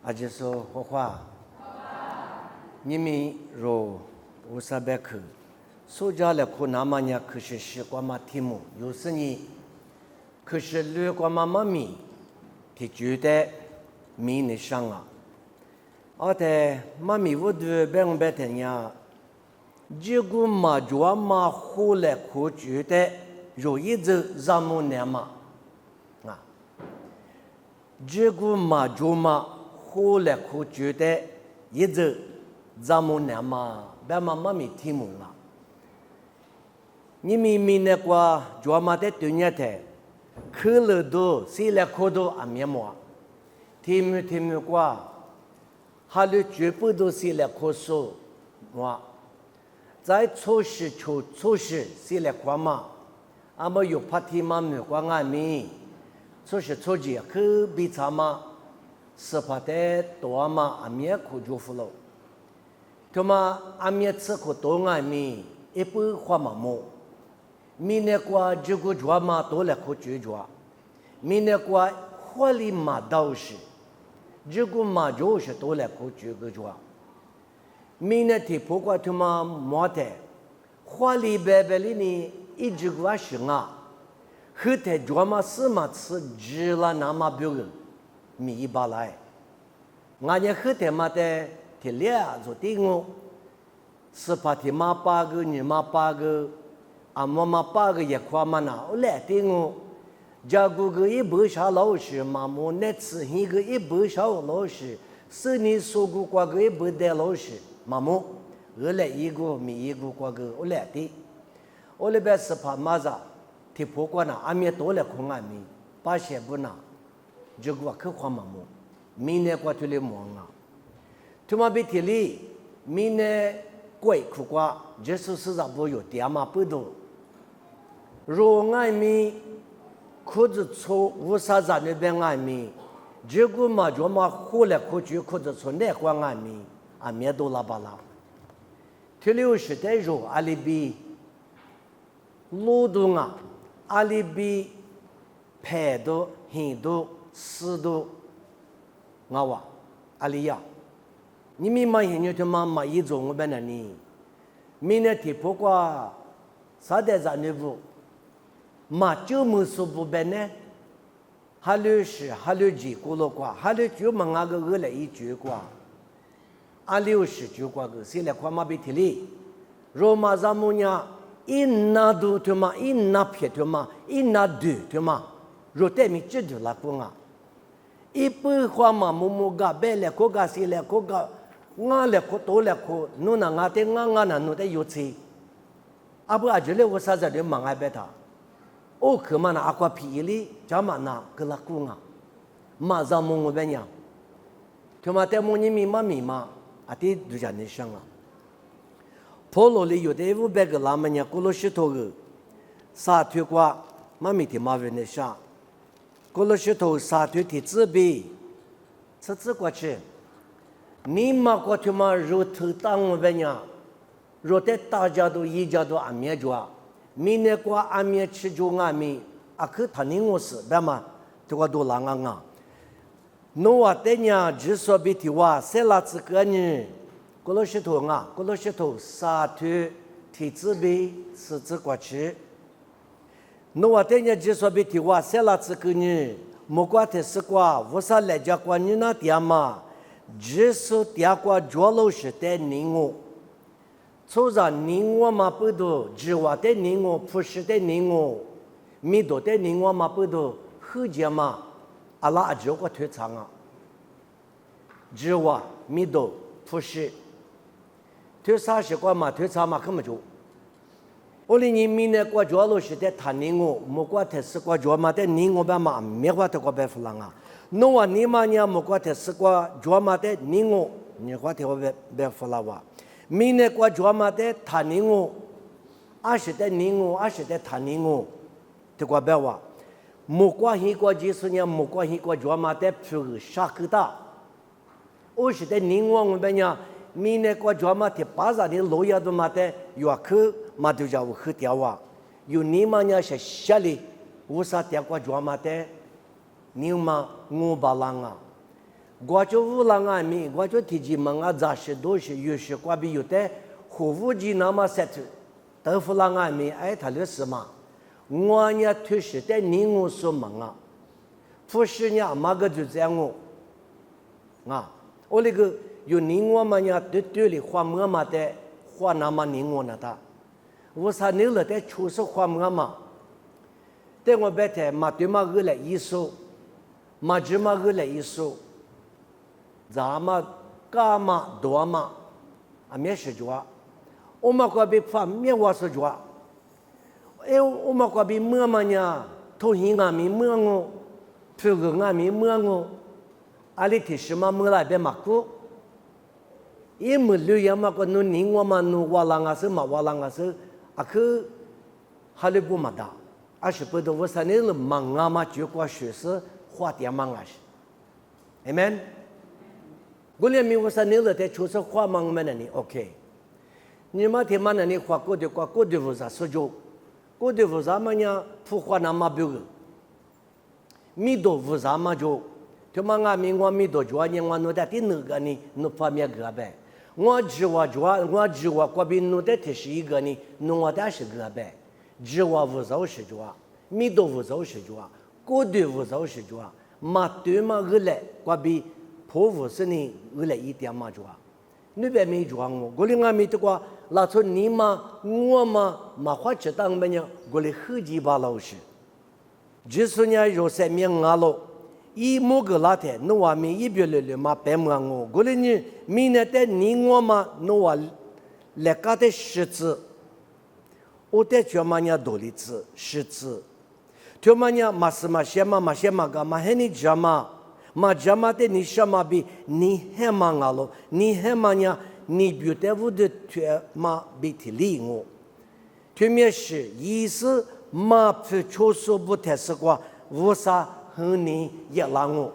阿姐说画画，你们若无啥别去，暑假来可那么年可是时光嘛题目，有时你可是略过嘛妈咪，他觉得迷你上啊，而且妈咪我对别白天呀，结果嘛就嘛后来可觉得有一直让么年嘛，啊，结果嘛就嘛。后来可觉得一直咱们年嘛，别嘛妈咪听梦了。你明那个做嘛的对年的，去了都谁来可都阿面么？听过，还有全部都谁来可说么？在措施谁来管嘛？阿么有怕听嘛没管阿咪，措施措施去比查嘛？是怕的多嘛阿面可就服了，他嘛阿面吃可多阿面，一不花嘛么，明年过这个做嘛多了可就做，明年过花里嘛倒是，这个嘛就是多了可就个做，明年提不过他嘛没得，花里白白里呢一直个是啊，后头做嘛是嘛吃只了那么别个。米一把来，俺家后头嘛的，提俩做定哦，是怕提嘛八个，你嘛八个，俺妈嘛八个也夸嘛那，我来定哦，家姑个一百少老师，妈妈那次一个一百少老师，是你说过挂个一百的老师，妈妈，我来一个米一个挂个，我来的，我那边是怕嘛子，提破过那，俺们多了空俺们，把些不拿。这个可花嘛么？明年过去了忙啊，他妈被提里，明年贵苦瓜，这是咋不有点嘛不多？若俺们可是错无啥子那边俺们，这个嘛就嘛后来可去可是错那关俺们，俺们都拉巴拉。提里是在肉阿里比劳动啊，阿里比排多很多。四度，我话阿里呀，你们嘛现在他妈嘛一种我们那里，明年提不过啥的啥那部，嘛就没说不办呢，还有是还有几过了过，还有就嘛那个二来一句过，阿六十句过个，谁来看嘛被提里，罗马咱们呀，一拿都他妈一拿撇他妈一拿对他妈，若带米这就拉过啊。一般话嘛，么个别来个个是来个个，我来个多来个，侬那我的我那侬的有钱，阿不阿就来我啥子的忙挨别他，我可嘛那阿瓜皮里，家嘛那个拉个啊，马上么我别样，他妈在么你密码，阿的都叫你想啊，破罗里有的五百个拉么呢，过了许多个，啥推瓜，妈咪的马问你想。过了许多沙土的自卑，这过去，你嘛过去嘛肉头当我们呀，肉的大家都一家都安面做，明年过安面吃就安面，啊可他宁我是别嘛，这个都啷个啊？侬话的呢，只说比提话，谁拉这个呢？过了许多啊，过了许多沙土的自卑是这过去。侬话等下就说别提话，谁拉这个呢？莫怪他是瓜，我啥来家瓜你那点嘛？只是点瓜做老师的宁我，做着宁我嘛不多，只话的宁我，不是的宁我，米多的宁我嘛不多，后节嘛，阿拉就个推长啊，只话米多不是，推啥习惯嘛，推长嘛根本就。我哩你明年过做老师的谈宁我，莫过他是过做嘛的宁我别嘛，没话得过别弗朗啊。侬话你嘛呢？莫过他是过做嘛的宁我，你话得过别弗朗哇。明年过做嘛的谈宁我，二十的宁我，二十的谈宁我，得过别话。莫过一个就是呢，莫过一个做嘛的譬啥个大，二十的宁我我们呢，明年过做嘛的巴扎的老爷都嘛的约克。嘛都叫我喝掉啊！有你嘛呢是下里，我啥掉过做嘛的，你嘛我巴浪啊！我就乌浪阿米，我就提起门啊，杂事多些，有些瓜比有的，护肤剂那么塞着，豆腐浪阿米，哎，他的是嘛？我呢推是在你我说门啊，不是呢，马个就这样我，啊，我那个有你我嘛呢，对里花么嘛的，花那么你我那他，我啥你了的，确实花么嘛，但我白天嘛对嘛个来一说，嘛就嘛个来一说。咱们干嘛多嘛？啊，没事做啊。我们这边发没我事做啊。哎，我们这边么嘛呢？头先俺们么我，头个俺们么我，阿里提什么么来别嘛过？也没留样嘛个侬你我嘛侬瓦啷个是嘛瓦啷个是，啊去哈里不嘛的，啊是不都我三年了忙啊嘛就过学是花点忙啊是，amen。我连mi wasa nila te chusa kwa mang mana ni okay ni ma te mana ni kwa ko de vuza sojo ko de vuza manya pu kwa na ma bu mi do vuza ma jo te ma nga mi ngwa mi do jwa ni ngwa no da ti nu ga ni no pa mi ga be ngwa jiwa kwa bi nu de te shi ga ni no wa da shi ga be jiwa vuza o shi jwa mi do vuza o shi jwa ko de vuza o shi jwa ma te ma gele kwa bi婆婆是你为了一点嘛做啊，你别没做我，我哩俺没得过，拉出你嘛我嘛嘛花吃当么呢？我哩后几把老师，就是呢有些面俺喽，一某个那天侬话没一边来嘛白么我，我哩呢明年的你我嘛侬话来个的十字，我得叫嘛呢多哩字十字，叫嘛呢嘛是嘛些嘛个嘛很你讲嘛。ma jamate ni shama bi ni hema ngalo ni hema nya ni beautiful de ma bitili ngo tmie shi yi si ma phe choso bu tes kwa wo sa hni ya la ngo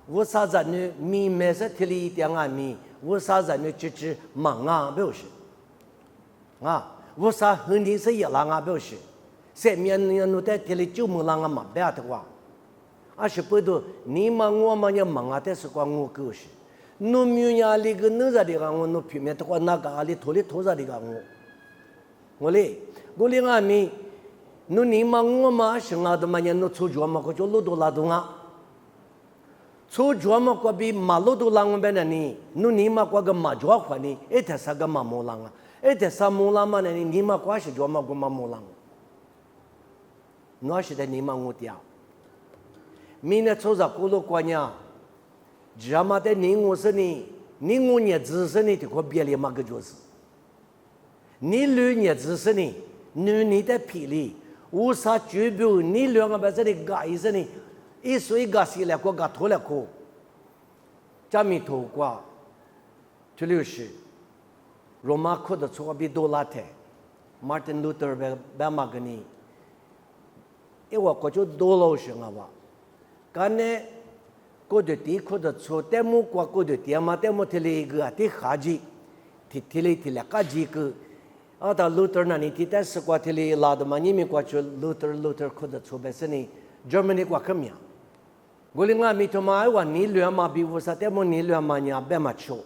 wo sa za ne mi me sa tili tiang a mi wo sa za ne chi chi ma nga be shi nga wo sa hni se ya la nga be shi se mi no te tili chu mu la nga ma be at kwa啊是不都你嘛我嘛也忙啊，但是光我狗是，侬没有里个弄啥的个我，侬平面的话那个阿里头里头啥的个我嘞俺们，侬你嘛我嘛是俺的嘛人侬出脚嘛，可就路都拉动啊，出脚嘛可比马路都拉我边的呢，侬你嘛可个马脚话呢，一天啥个马木浪啊，一天啥木浪嘛呢，你嘛可是脚嘛个马木浪，我是的你嘛我掉。明年抽着咕噜过年，这么的你我是你我也只是你的可别里嘛个就是，你六也只是你的霹雳，无啥区别，你两个把这里改是你，一岁改起来过改脱了过，这么头过，这就是罗马课的错比多拉特，Martin Luther 别嘛个你，因为我就多老些了吧。干呢，过的地可的错，但么过的地嘛，但么提了一个提哈吉，提了个几个，啊，到路特那里提但是过提了拉的嘛，你们过去路特可的错，但是呢 ，Germany 过怎么样？我哩俺们他妈话你两嘛比我啥，但么你两嘛伢别嘛错，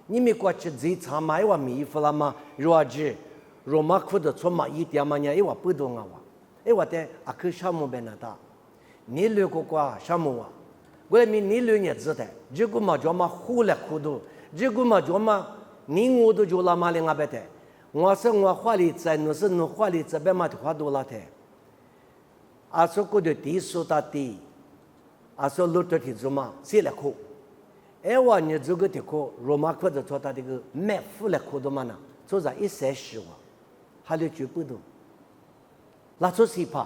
你们过去自场嘛话米夫啦嘛，罗吉，罗马可的错嘛一点嘛伢话不懂啊话，话的阿克什么变那大。你六个瓜什么啊？我们你六年子的，这个嘛叫嘛苦了苦多，这个嘛叫嘛你我都叫拉嘛领阿白的，我是我花里在，侬是侬花里这边嘛花多了的，阿说个的地数大地，阿说路的地做嘛谁来苦？哎我你这个的苦，罗马苦的做他这个蛮苦了苦的嘛呢，做啥130万，还得绝不多，那做谁怕？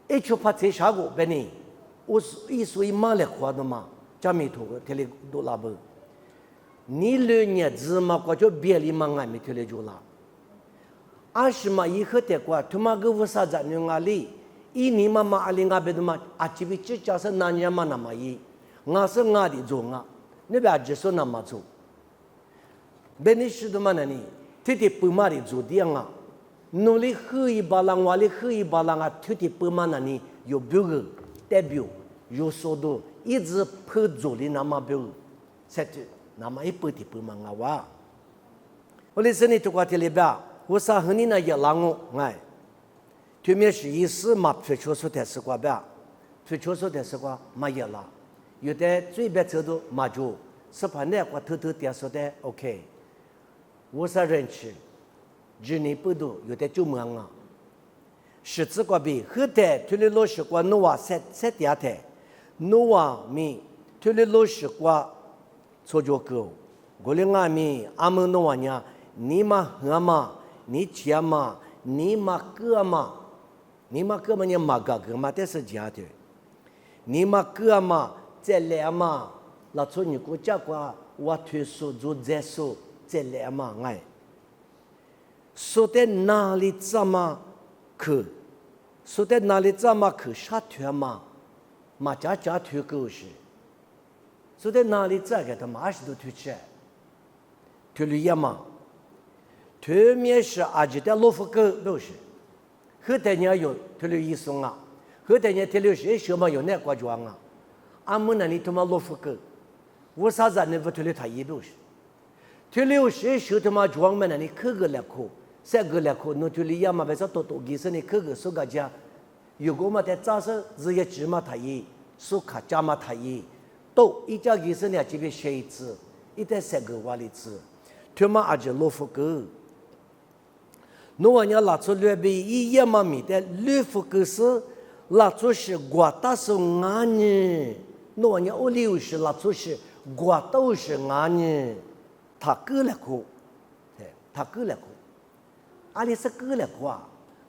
一出发这下个别呢，我一说一马来花的嘛，家没头个，提了多拉不？你六年子嘛，我就别里嘛俺没提了就拉。20嘛以后的话，他妈个我啥子人阿里，一年嘛阿里阿别的嘛，阿这边只叫是哪年嘛那么一，我是我的做我，你别只说那么做。别你说的嘛那呢，天天不嘛的做的啊。努力喝一巴浪，我哩喝一巴浪啊！天天不嘛那里有标个代表，有速度，一直拍走的那么表，才对那么一百的不嘛啊哇。我的身体都挂在里边，我啥和你那也让我哎，对面是意思嘛，推出说的是挂边，推出说的是挂嘛也啦，有的嘴边走都嘛就，是怕那挂偷偷点说的 OK， 我啥人去，只你不多，有的就忙啊。是这个比后台推的老师挂诺瓦三点台，诺瓦米推的老师挂做着狗，我的阿米阿门诺瓦呀，你嘛和嘛，你家嘛，你嘛哥嘛，你嘛哥嘛你嘛个哥嘛，这是假的，你嘛哥嘛在来嘛，那从你国家挂我推说就在说在来嘛哎，说在哪里怎么？可，说在哪里怎么可杀脱嘛？嘛家脱狗是，说在哪里这个他妈是都推起来，推了也嘛，推面是阿吉的老虎狗都是，后头人有推了一松啊，后头人推了谁小嘛有那国庄啊，俺们那里他妈老虎狗，我啥子那不推了他一都是，推了谁小他妈庄们那里可个来哭。三个来看，侬就里亚嘛，为啥多其实你看个苏个家，如果嘛在早上日夜只嘛他伊，苏卡加嘛他伊，都一家其实呢这边写一次，一旦三个瓦里子，他妈阿就老虎狗，侬话人拉出两边一夜嘛米的老虎狗是拉出是瓜大是俺呢，侬话人屋里有是拉出是瓜都是俺呢，他狗来看，他狗来看。阿里是狗来过，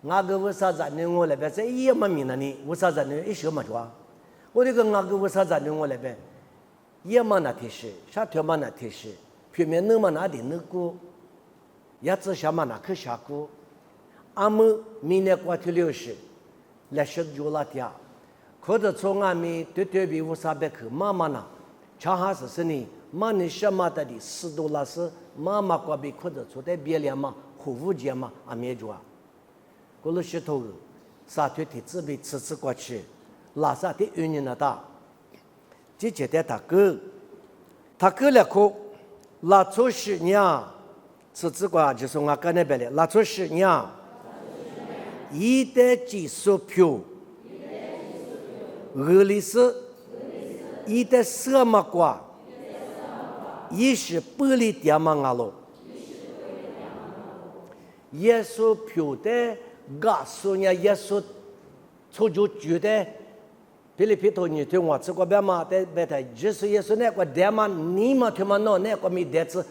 俺个为啥子呢？我那边在一么米那里，为啥子呢？一小么抓？我这个俺个为啥子呢？我那边一么那提示，啥条嘛那提示，表面那么那的那个，也只下嘛那去下过，俺们明年过去60，来学就拉点，或者从俺们对比500-300克，妈妈呢，恰哈是呢，妈你什么的$10是妈妈过比或者出在别了嘛。服务节嘛，阿没做啊，过了石头，沙土的这边吃过去，拉萨的1年那大，这觉得他哥了口，拉出10年，吃过就是我刚才别的，拉出10年，一代技术票，俄罗斯，一代什么国，一是玻璃店嘛阿罗。耶稣票的告诉人耶稣出就觉得菲律宾头你对我这个别嘛的别的就是耶稣那个点嘛你嘛他妈弄那个没得子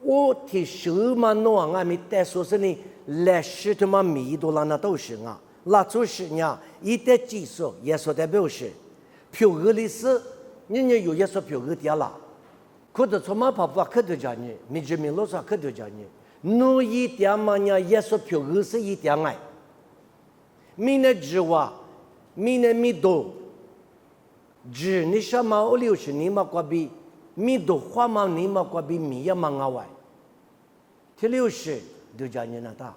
我提手嘛弄俺没得说是你来是他妈$1那都是啊那就是呢一代技术耶稣的表示票俄罗斯人家有耶稣票俄点了可是从嘛跑不可得讲你没知名路上可得讲你侬一点嘛呢？耶稣票二十一点哎，明年之话，明年米多，只你什么60你嘛过比米多花嘛你嘛过比米也嘛阿外，这60都讲你那大，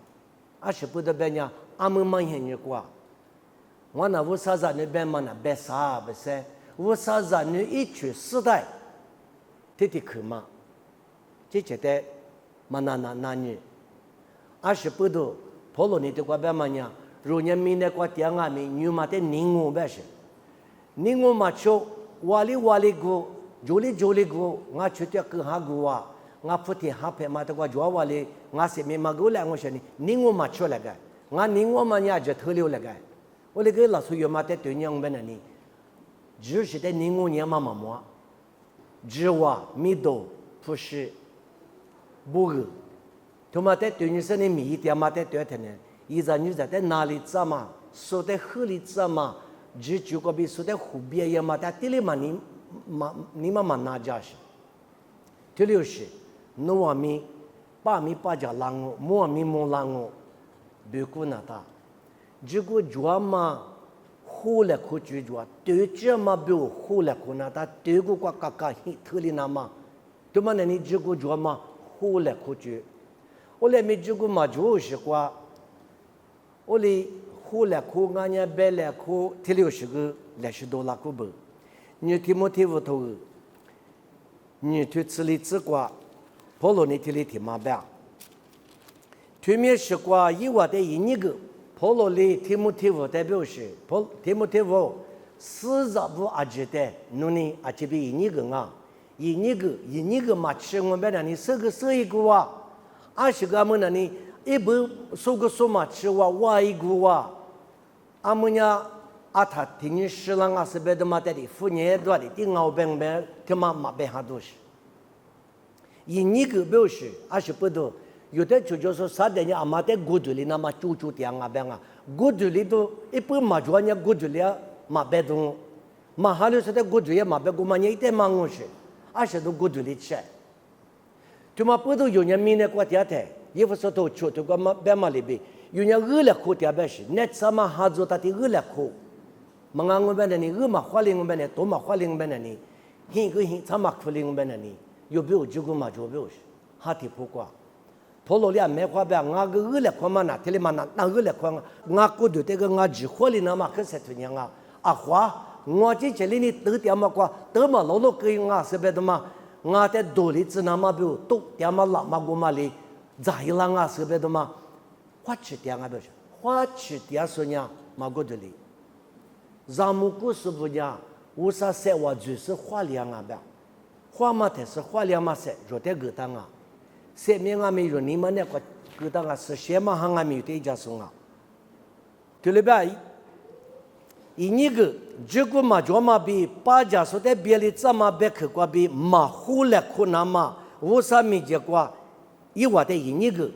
而且不得别人俺们嘛很热过，我那我啥子那边嘛那别啥别噻，我啥子那一去时代，天天去嘛，这觉得。嘛那女，而是不多，跑了你的国别嘛呢？如年明年过点啊米，女嘛的宁我别是，宁我嘛就瓦里个，就里个，我去点个哈个哇，我不提哈拍嘛的个就瓦里，我是没嘛个来我说你，宁我嘛去了个，我宁我嘛呢就偷溜了个，我那个老师有嘛的对娘们那里，就是在宁我年嘛嘛，只话米多不是。不个，他妈在对你说你米点嘛在对他呢，一直你在哪里做嘛，说在河里做嘛，就个比说在湖边也嘛，在地里嘛你嘛拿家是，第六是，侬话米把米把家让我，莫米莫让我，别过那他，如果做嘛，后来可就做，对这嘛别后来可那他，对个个嘎头里那嘛，对嘛那你如果做嘛。后来可就，我来没这个嘛就是话，我来后来可俺家白来可提60个$60可不，你提摩提乌头，你去治理之瓜，保罗你提里提马白。推面是瓜以外的一个，保罗里提摩提乌代表是，提摩提乌40阿吉的，努尼阿吉比一个啊，一个嘛吃我们那里是一个啊，20个么那里一不收个数嘛吃哇一个啊，阿么呀。阿他听你说了，我是别的嘛的哩，妇女多的，听我别别听嘛别哈多是。一个表示，阿是不多，有的就说啥的呢？阿妈在骨头里那么煮的啊别啊，骨头里头一般嘛就人骨头里嘛别动，嘛哈了是在骨头里嘛别过嘛你一点嘛我是，阿是都骨头里吃。就嘛不多有人民的国家的，也不说都出这个嘛别嘛里边，有人饿了苦的别是，那什么哈做他的饿了苦。mga ngombe na ni ma khwali ngombe na to ma khwali ngombe na ni hin ko hin tsama khwali ngombe na ni yo be o jigu ma jo be o ha ti pho kwa pholo lia me khwa ba nga ge le khwa ma na tele ma na ge le khwa nga ko de te ge nga ji khwali na ma kha se tu nya nga a khwa ngo ji che li ni de tia ma kwa de ma lo lo ke nga se be de ma nga te do li zi na ma be o to tia ma la ma go ma li za hi la nga se be de ma khwa chi tia nga be khwa chi tia so nya ma go de li zamu ku su bu nya wu sa se wa ju se hua liang a ba hua ma te se hua liang ma se ro te ge ta nga se mi nga mi ro ni ma ne ko ge ta nga se she ma ha nga mi te ja su nga tu le ba yi ni ge je ku ma jo ma bi pa ja so te bi li za ma be ke kwa bi ma hu le ku na ma wu sa mi je kwa yi wa de yi ni ge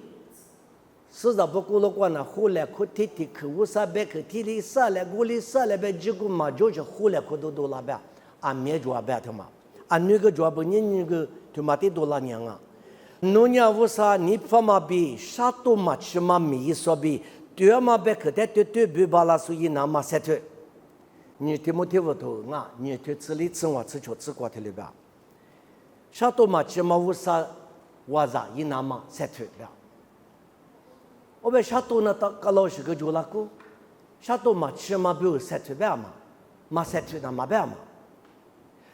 是的，不过了过呢，后来可提可无啥别可提里啥来，我里啥来别，结果嘛就是后来可都了别，俺没做别他妈，俺那个做不你那个他妈的多了年啊，侬呀无啥你发嘛比啥都嘛吃嘛米说比，对嘛别可得对比巴拉所以那嘛塞脱，你听没听不懂啊？你对这里吃我吃就吃过去了吧？啥都嘛吃嘛无啥，我咋一那嘛塞脱了。我们下头呢，到个老师个就那个，下头嘛吃嘛不有塞出来嘛，嘛塞出那嘛办嘛。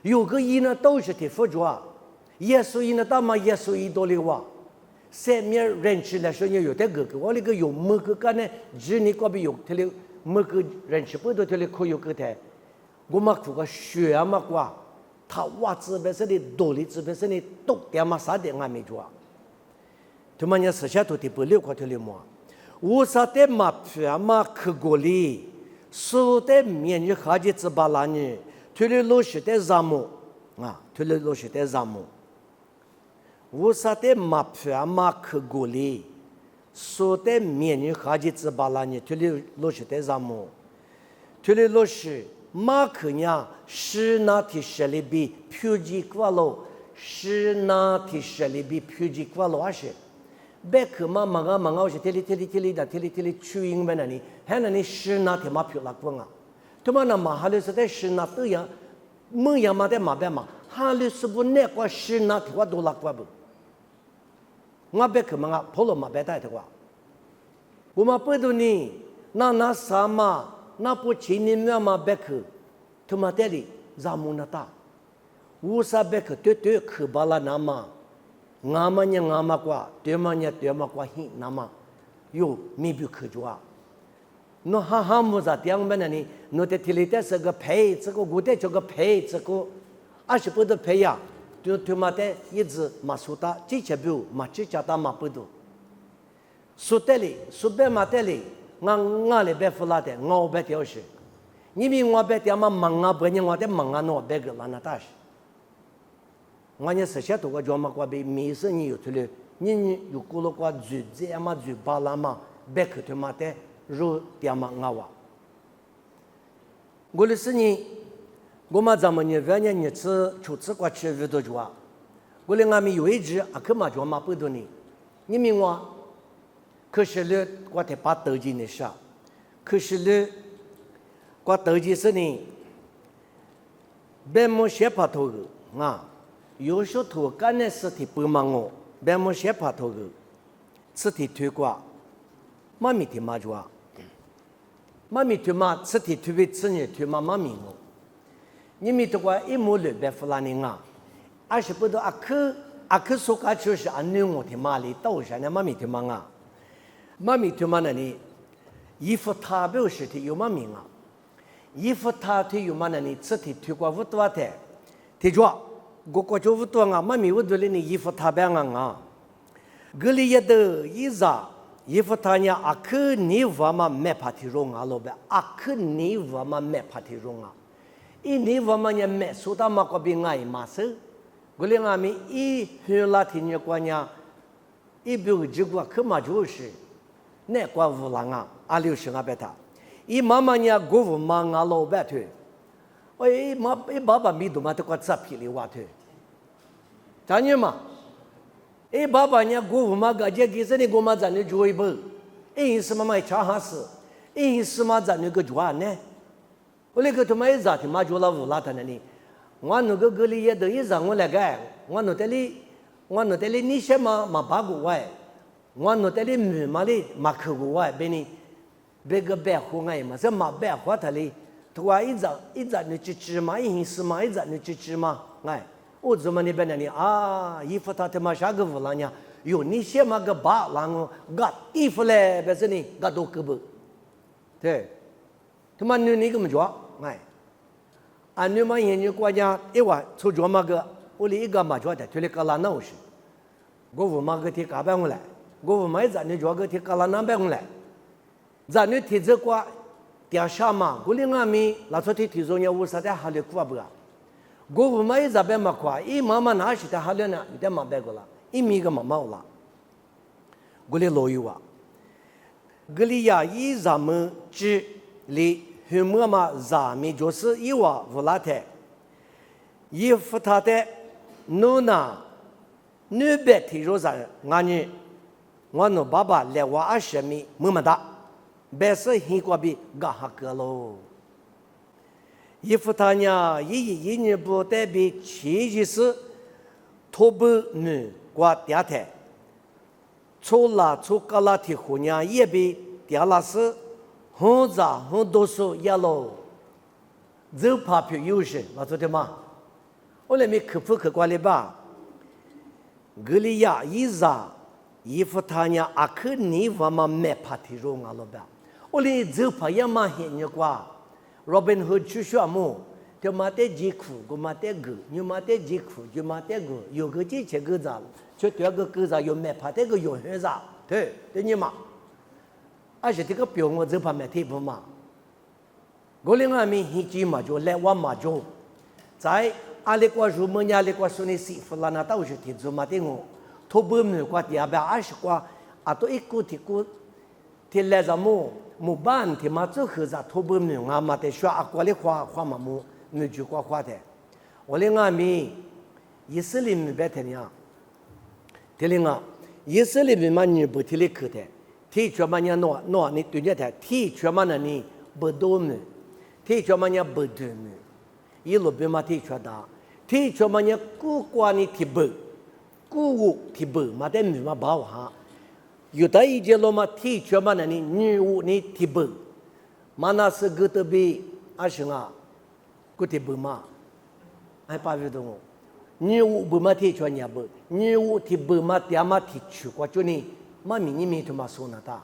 有个一呢都是的辅助啊，耶稣一呢到嘛耶稣一多的话，上面人吃来说你有的个，我那个有么个干呢？只你个比有他的么个人吃不多他的可有个的，我嘛这个血啊嘛瓜，他哇这边是的多的这边是的多点嘛啥点俺没做，他们也私下头的不留过他的么。我说的嘛偏嘛去过里，说的面你哈几只巴拉呢？推了老师的项目啊，推了老师的项目。我说的嘛偏嘛去过里，说的面你哈几只巴拉呢？推了老师的项目，推了老师马克呢是那提设里比표지 qua lo，是那提设里比표지 qua lo啊是。别克嘛我是天里去英文那里，还那里是那天嘛漂亮光啊，他妈那嘛哈里是在是那对呀，么样嘛在嘛边嘛，哈里是不那个是那天我多拉光不，我别克嘛跑了嘛别带的话，我嘛不懂你那啥嘛，那不亲你们嘛别克，他妈这里咱们那大，我啥别克对可巴拉那嘛。ngamanya ngama kwa temanya kwa hi nama yo mibu khujwa no ha mo za tiang benani no te tilite se ga pei ce go gute ce ga pei ce go 20的培养就他妈的一直马苏达这些表马这家大马不多苏德里苏北马德里我里边弗拉的我别条是你比我别条嘛忙啊不然我的忙啊no别个拉那大是我呢实现多个叫嘛过被每次你有出来你有过了过住这嘛住巴拉嘛别个他妈的肉点嘛我我的是你我们咱们呢反正你吃出吃过吃不多久啊我们俺们有一只啊可嘛叫嘛不多呢你明我可是了我得把德基那啥可是了我德基是呢别么些怕头个啊有时候干的事体不忙我，别么些怕头个，事体推过，妈咪听嘛做，妈咪推嘛事体推被子女推嘛妈咪我，你们这个一模六百弗拉尼啊，20不到阿克苏卡就是安尼我的妈里到山那妈咪的妈啊，妈咪的妈那里，衣服他表示的有妈咪啊，衣服他的有妈那里，这的推过不多的，听说我就不多啊，妈咪我对你衣服他表啊，格里也的衣裳。衣服他呢，阿克尼瓦嘛没帕提容啊，老板，阿克尼瓦嘛没帕提容啊，伊尼瓦嘛呢没苏达嘛个比爱嘛是，我连阿咪伊很拉提呢个呢，伊比如这个可嘛就是，那个乌浪啊，阿六是阿贝塔，伊妈妈呢过乌嘛阿老板头，伊爸爸咪都嘛这个杂皮里瓦头，当然嘛。爸爸呢？我妈个这其实你我妈在那做一步，是妈妈查哈斯，是妈在那个做呢。我那个他妈一咋的妈做了无拉他那里，我那个里也都一咋我来个，我那里你些嘛八个外，我那里没嘛里嘛克个外，别个白活哎嘛，这嘛白活他里，他话一咋你去吃嘛，是嘛一咋你去吃嘛，哎。我怎么那边那里啊？衣服他他妈啥个乌浪呀？哟，你先嘛个把浪哦，嘎衣服嘞，别是你嘎都胳膊，对，他妈你个么做？哎，俺你嘛研究国家一晚出做嘛个，我哩一个嘛做的，就哩个拉那是，我乌嘛个提嘎办过来，我乌嘛一咱你做个提嘎拉那办过来，咱你提这个点啥嘛？我哩俺们拉出去提做呢，我实在还哩苦不啊？我妈一直别嘛夸，妈妈哪是的好了呢？你得嘛别个了，米个嘛毛了。我哩老有啊，我哩呀咱们这里很么嘛咱们就是话无拉的，服他的侬那你别提说啥，我那爸爸来我20米么大，别是很过比嘎哈个喽。衣服他呢，一年不代表其实是托布女挂嗲台，出嘎拉提湖呢也比嗲拉是很多数也喽，这怕票优势，我说的嘛，我来没克服客观的吧，格里亚衣服他呢阿克尼瓦嘛没怕提容啊老板，我来这怕也嘛很呢挂。Robin Hood 去学么？就买点鸡裤，我买点狗；你买点鸡裤，就买点狗。有个鸡吃狗杂，就第二个狗杂有买怕这个有很杂，对你嘛。而且这个表我就怕买贴布嘛。我另外面很鸡嘛就来我嘛就，在阿里瓜入门阿里瓜说你媳妇啦那都是贴住嘛的我，头不没瓜第二百20瓜，啊都一股贴来着么？木板的嘛，这盒子头不没啊嘛的，说阿过来花嘛木没就花的。我另外面以色列没白的呀，这里啊，以色列没嘛你不提里去的，提出嘛你喏你对着的，提出嘛那你不多没，提出嘛你不多没，一路别嘛提出的，提出嘛你古瓜你提不，古提不嘛的没嘛包哈。有的一节罗马提出嘛那里女巫你提不，嘛那是个特别阿什啊，个提不嘛，还把不懂哦，女巫不嘛提出你不，女巫提不嘛点嘛提出过就你嘛你没他妈说那他，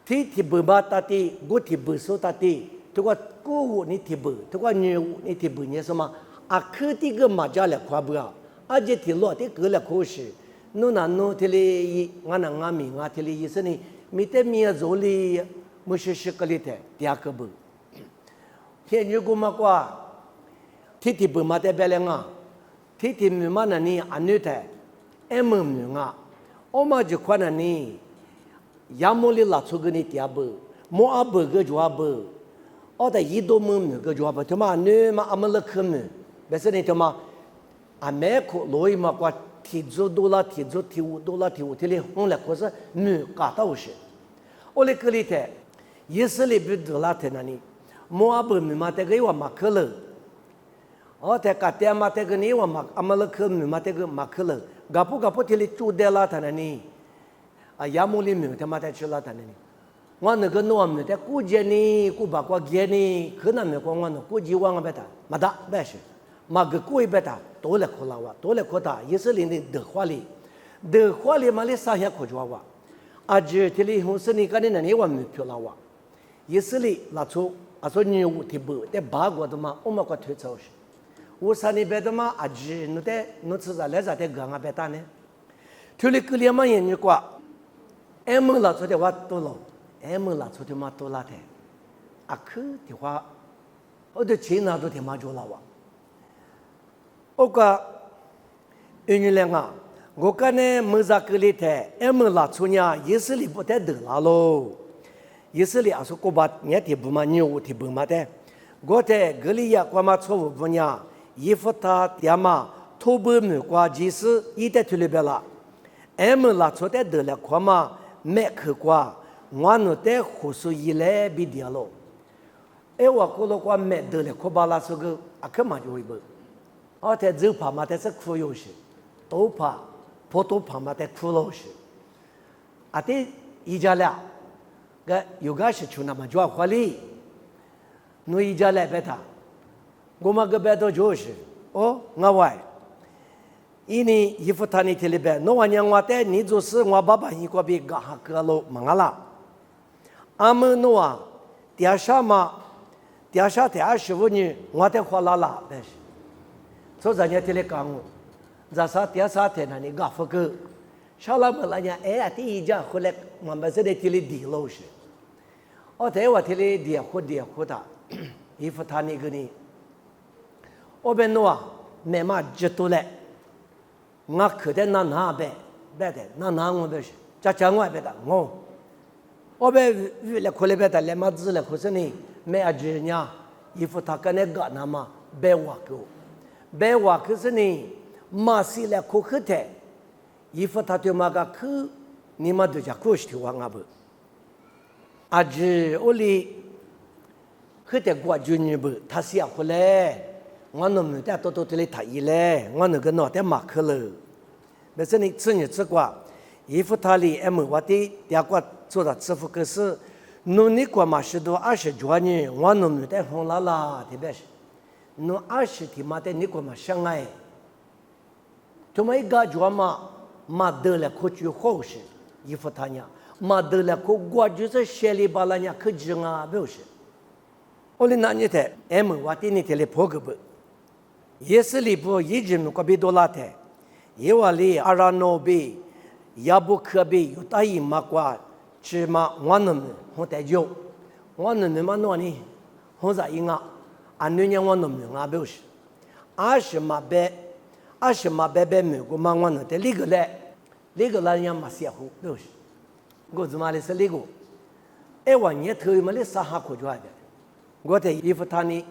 提不嘛他提个提不说他提，这个古巫你提不，这个女巫你提不你什么？啊，可这个嘛家来夸不啊，啊这提落的个来可是。侬那侬提哩，我那我米我提哩意思呢，米得米做哩，没是个哩的，第二个不。现如果嘛话，提不嘛得别了啊，提米嘛那你安尼的米啊，我嘛就看那你，要么哩拉出个你第二不，莫阿不个就阿不，我的一多米个就阿不，他妈你嘛阿么了可米，别是你他妈，阿没可罗伊嘛话。提出多了，提出提五多了，提五提哩红了，可是没搞到是。我来这里的，以色列不多了在那里，摩阿不没嘛这个我马克了，哦，在卡蒂嘛这个你我马阿马勒克没嘛这个马克了，搞不提哩住的了在那里，啊，亚木里没他妈在吃了在那里，我那个诺姆的古节呢，古巴国节呢，可能没光我那古籍忘了别的，没得没事，嘛个古一别的多了可拉哇，多了可大，以色列的德华里嘛里啥也可抓哇，啊这这里红色呢，干的那你我没漂拉哇，以色列拉出啊说牛的不，在八国的嘛，我们个推走是，我啥呢别的嘛啊这那的那次在来在的港啊别的呢，推里个里嘛人家过，俺们拉出的话多了。俺们拉出的嘛多拉的，啊去的话，我的钱拿到的嘛就拉哇。我讲，因为两个，我讲呢，没啥个里的，俺们拉出呢，以色列不得得拉喽。以色列啊说，我把年底不嘛牛的不嘛的，我在格里亚我嘛错误不呢，衣服他爹嘛，头不没挂即是一代推里边啦，俺们拉出的得了，我嘛没去挂。我那在胡说一来比掉了，哎，我过了过没得了，可把那时候啊，可嘛就会不，而且走跑嘛，但是苦有些，都怕，跑都跑嘛，但苦了些，啊，对，一家俩，个有个是去那么就花里，侬一家来别他，我们个别都就是，哦，我外。因为衣服他那天里边，侬娘我带你就是我爸爸一个比嘎哈个喽，忙啦。俺们侬啊，第啥嘛，第啥第25年，我带花啦，但是，从人家天里讲我，这啥第啥天那你嘎夫个，啥了么人家哎第一家回来，我们这里天里地老是，我在我天里地活的，衣服他那个呢，我们侬啊，慢慢知道了。我可得那呗，别的那我别是，这讲我别的我别为了可来别的来嘛子了，可是呢，没阿姐呢，衣服他跟那个那嘛别挖可是呢，马西了可可的，衣服他对嘛个可，你嘛都叫可是的话我不，阿姐我哩，可得过去你不，他是要回来。我那么在多这里他一来，我那个脑袋马克了。但是你吃你吃过，衣服他里俺们我的第二个做的支付可是，侬你过嘛是都20多年，我那么在红啦，特别是，侬20天嘛在你过嘛相爱，他们一个做嘛得了可去好事，衣服他呢，嘛得了可过就是写里巴拉呢可经啊不是，我哩那你的俺们我的你的里破个不。也是里部一直没过比多拉的，因为里阿拉诺比、亚布科比有大一嘛过，起码我那么我带酒，我那么弄呢，我在应啊，俺女人我那么啊不是，20嘛白没过嘛我那的那个来人嘛写乎不是，我怎么来是那个，哎我年头嘛来啥哈可做的，我的衣服他呢。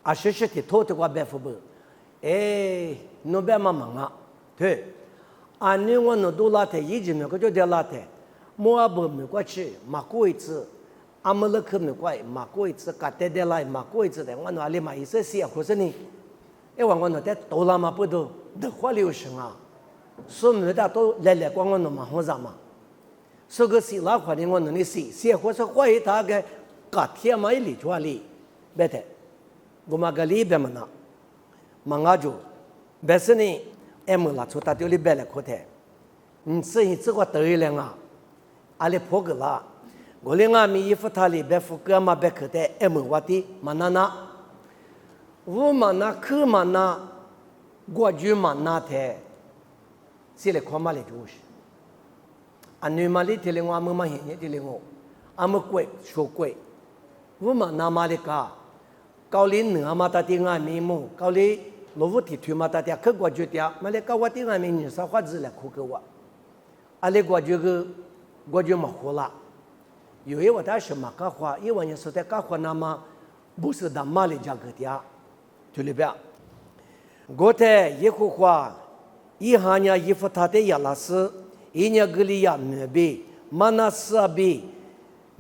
20的头的话白付不，哎，侬别嘛忙啊，对，俺女我侬都拉的，一直没个就得拉的，莫不没过去，嘛过一次，俺们那可没过，嘛过一次，搞得来嘛过一次的，我那里嘛一些事可是呢，哎我那在多拉嘛不都的话流程啊，所以大都来光我那嘛好啥嘛，所以个事拉话的我那里事或是话一大个，搞天嘛一里抓里，别的。我们个里边嘛那，忙啊就，但是呢，俺们拉出他丢里边来可的，所以这个对了啊，阿里破个啦，我哩俺们衣服他里边付个嘛别可的，俺们话的嘛那，我嘛那去嘛那，我就嘛那的，是来看嘛来就是，俺女嘛里提了我，俺们嘛现在提了我，俺们贵说贵，我嘛那嘛里个。高丽nữa mà ta tiếng Anh mình mu, cao丽罗夫提推嘛ta tiếng khơi qua chuyện tiếng, mà lấy cao qua tiếng Anh mình sao phát triển là khó cái quá, à lấy qua chuyện cái qua chuyện mà khó là, 有一我但是嘛个话，因为人说的个话那么不是咱马里家个的，对不对？我的一句话，一行呀衣服他的亚拉斯，一年个里呀没比，马那斯比。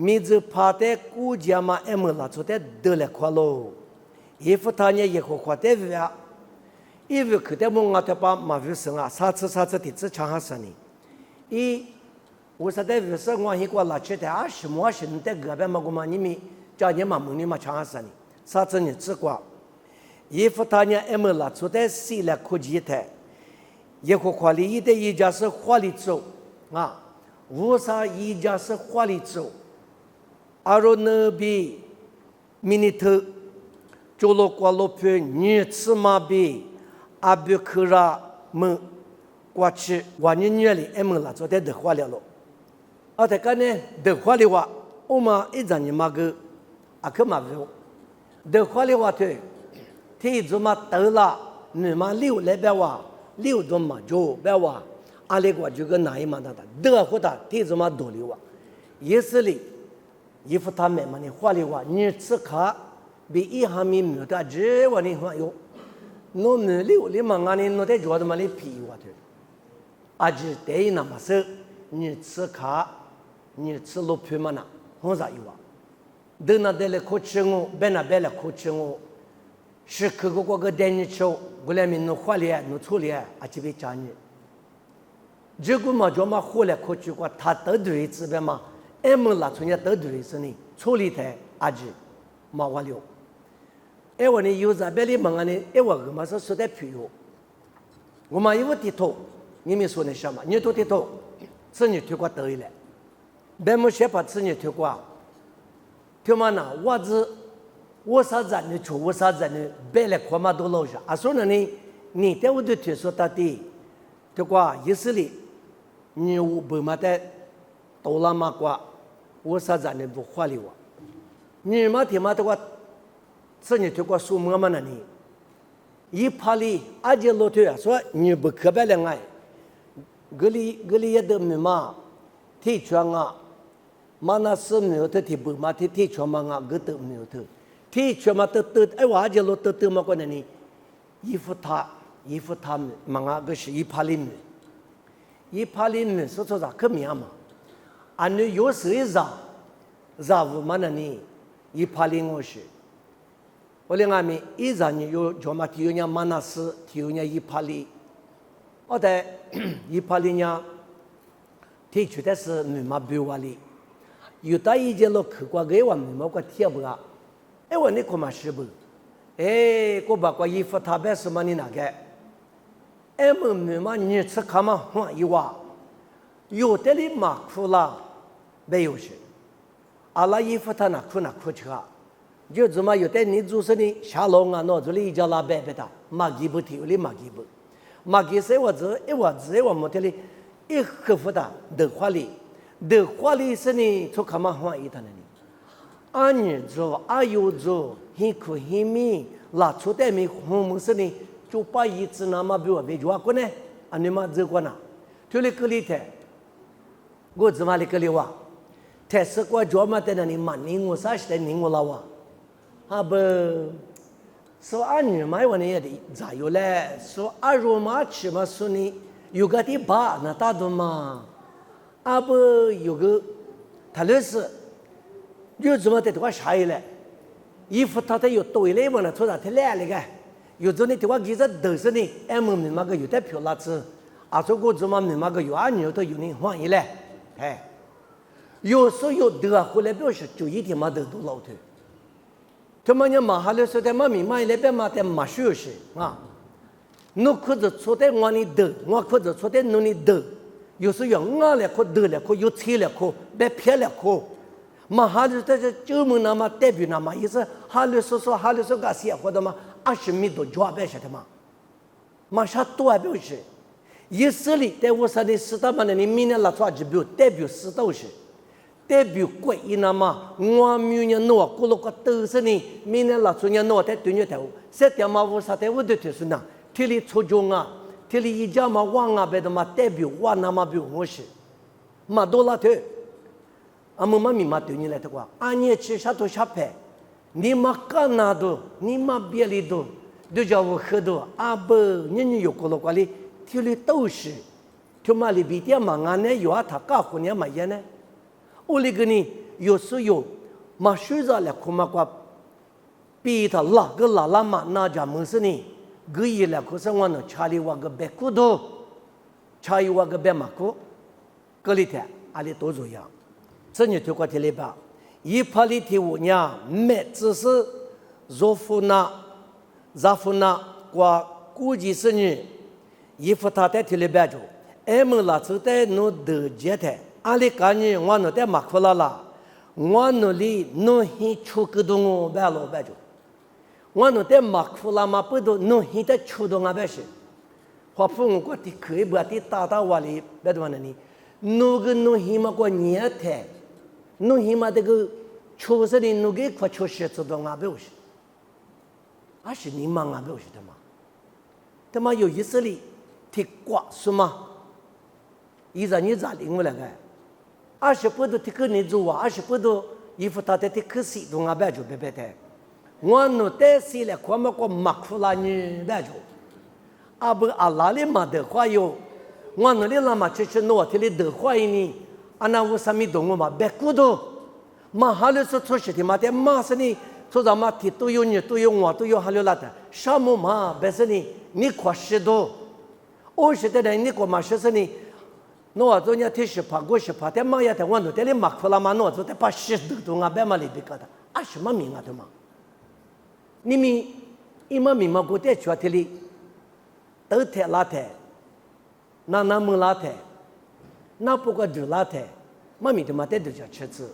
米子怕的国家嘛，俺们拉出的得了快喽。衣服他呢也会花的呀，因为可得么我的把马尾生啊，啥子的只长哈生呢？我说在是我一个拉去的20是在隔壁嘛，我嘛你们叫你嘛你嘛强啥呢？啥子呢？只管，衣服他呢，拉出在谁来科技台，一个花里一的一家是花里走啊，无啥一家是花里走，阿罗那边明头，就落过路边你吃嘛边，阿别克拉们过去，我年里拉出在的花里了。而且讲呢，的话的话，我们一张你嘛个，可嘛不，的话的话对，天主嘛得了，你嘛6来别话，6多嘛就别话，阿里个就个哪一嘛的，的话的天主嘛多的话，也是哩，衣服他们嘛你话的话，你吃卡比一下米没得这话你话哟，侬没6你嘛俺你侬在觉得嘛你皮话对，阿只对那么说，你吃卡。你吃路皮嘛那，好啥有啊？等那带来口吃我，别那别来口吃我，是可个带你吃，我来面弄花脸，弄粗脸，就被讲你。这个嘛叫嘛花脸口吃过，他得对这边嘛，们拉出人家得对是呢，处理台就嘛完了。我呢有这边的忙呢，我嘛是说的皮哟，我嘛有低头，你们说那什么？你都低头，这你推过得来。别么些把子女推过，推嘛那我啥子呢？出我啥子呢？别来看嘛都老实。说那你在我的推说到底，推过意思里，你我不嘛的多了嘛过，我啥子呢不花里我，你嘛听嘛的话，子女推过说么嘛那你，一怕里就老推说你不可别了爱，格里也得没嘛，提出啊。嘛那是没有的，提不嘛提出嘛啊，个都没有的，提出嘛得，我就落得嘛个那呢，衣服他们嘛啊个是180米，180米说错啥可明嘛，俺那有时让我嘛那呢180我是，我另外面一让你有叫嘛提有人嘛那是提有人180，我在180呢，提出的是你嘛比我哩。有大一节了去过给我们某个贴不啊？我你可嘛是不？我把个衣服他别什么你那个？们嘛你吃看嘛换一瓦，有的里嘛苦了，没有是，阿拉衣服他那苦吃啊，就怎么有的你就是你下楼啊，那这里一家拉白的，马吉不提里马吉不，马吉是我没得里一克服的的话里。的话里是呢，从干嘛换一趟呢？俺女做，有做，很苦很密，拉出的没红木是呢，就把一只那么比我别抓过呢，你嘛做过呢？就那个里头，我怎么那个里哇？台是过抓嘛的那里嘛，你我啥时代你我老哇？不，说俺女嘛我呢也得咋有嘞？说俺肉嘛吃嘛说呢，有个地把那大多嘛。不有个，他那是有怎么的话啥意嘞？衣服他有多一类嘛呢？突然他来了个，有种的话其实都是呢，们明嘛个有点漂亮子，说我怎么明嘛个有牛都有人换一嘞，有时有的回来表示就一天嘛都老头，他们人马哈了说的嘛明嘛一来边嘛的嘛休息啊，我可是错的我你得，我可是错的侬你得。有时有俺来可得来可有车来可别骗来可，嘛哈的这就门那么代表那么意思，哈的说个些或者嘛20米多就别晓得嘛，嘛啥多表示，意思里在我说的知道嘛？你明年拉出就表代表知道是，代表贵一那么我明年弄过了个都是呢，明年拉出年弄在对年头，这点嘛我啥的我都就是那，体力出众啊。这里一家嘛往啊别的嘛代表我那么表我是，嘛多了头，嘛咪嘛对你来的话，你吃啥都下牌，你嘛干那多，你嘛别里多，都叫我喝多，不，你有过了过里，体力都是，他妈里比点嘛俺呢有他搞婚年嘛也呢，我那个呢有时有，嘛睡着了可嘛过，比他拉嘛那家么事呢？个一来可是我呢，查理我个别苦多，查理我个别马苦，个里头阿里多重要。这你推过提里吧，一帕里提五年没只是若夫那过估计是你一副他在提里边住，俺们那时代弄得接的，阿里干你我弄在马库拉啦，我弄里弄很出个东我白老白住，我弄在马库拉嘛不都弄很在出东啊白是，花父母过的可以不的大瓦里白多那里，弄个弄很嘛过年台。弄起码这个出事的弄个快出事做到俺不是，而是你忙俺不是的嘛，他妈有意思的，提挂什么？一让你咋领我来个？20不都提个你做啊？20不都衣服他的提个洗动俺白就白白的，我弄带洗了，快么过马库拉你白就，阿不阿拉里嘛的话有，我弄里那嘛就是弄提里的话呢。ana usami dongo ma bekudo ma halu so choshiti ma de ma sani so za ma ti to yo ni to yo wa to yo halu la ta shamu ma besani ni kwashido o shite de ni ko ma shesani no wa zo nya ti shi pa go shi pa de ma ya de wa no de li ma kula ma no zo de pa shi de do nga be ma li bi ka da a shi ma mi nga de ma ni mi ima mi ma go de chwa ti li to te la te na mu la te那不过就那台，妈咪他妈带着叫吃子，